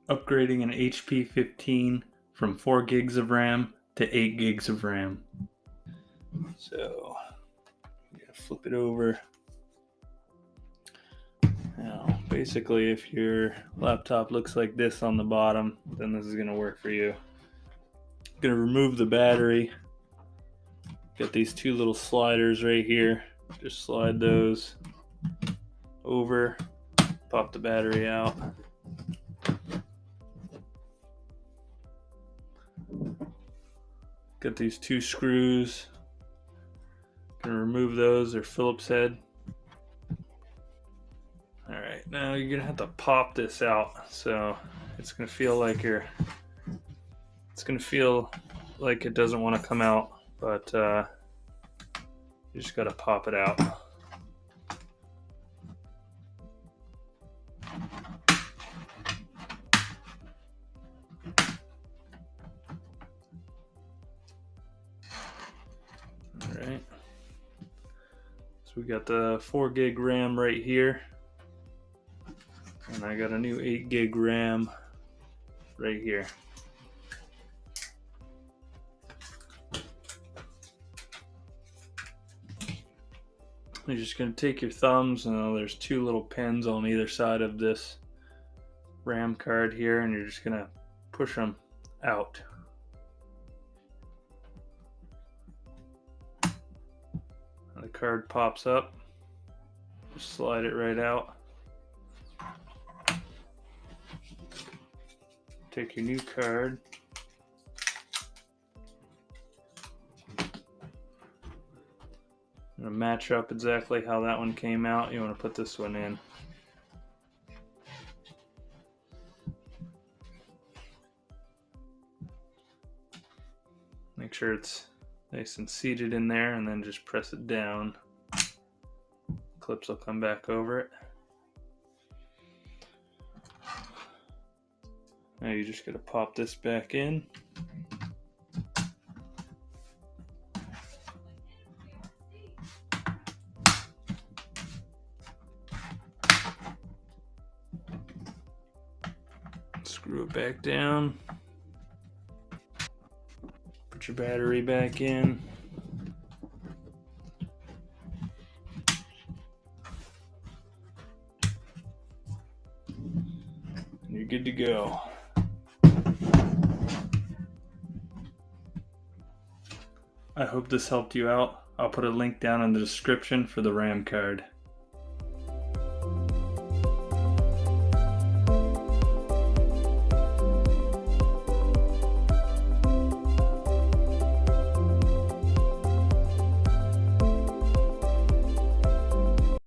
upgrading an HP 15 from 4 gigs of RAM to 8 gigs of RAM. So, flip it over. Now, basically, if your laptop looks like this on the bottom, then this is going to work for you. I'm going to remove the battery. Got these two little sliders right here. Just slide those over, pop the battery out. Got these two screws. Gonna remove those. They're Phillips head. Alright, now you're gonna have to pop this out. So it's gonna feel like it doesn't want to come out, but you just gotta pop it out. Alright. So we got the 4 gig RAM right here. And I got a new 8 gig RAM right here. You're just going to take your thumbs, and there's two little pins on either side of this RAM card here, and you're just going to push them out. And the card pops up. Just slide it right out. Take your new card. I'm going to match up exactly how that one came out. You want to put this one in. Make sure it's nice and seated in there, and then just press it down. Clips will come back over it. Now you just gotta pop this back in. Screw it back down. Put your battery back in. And you're good to go. I hope this helped you out. I'll put a link down in the description for the RAM card.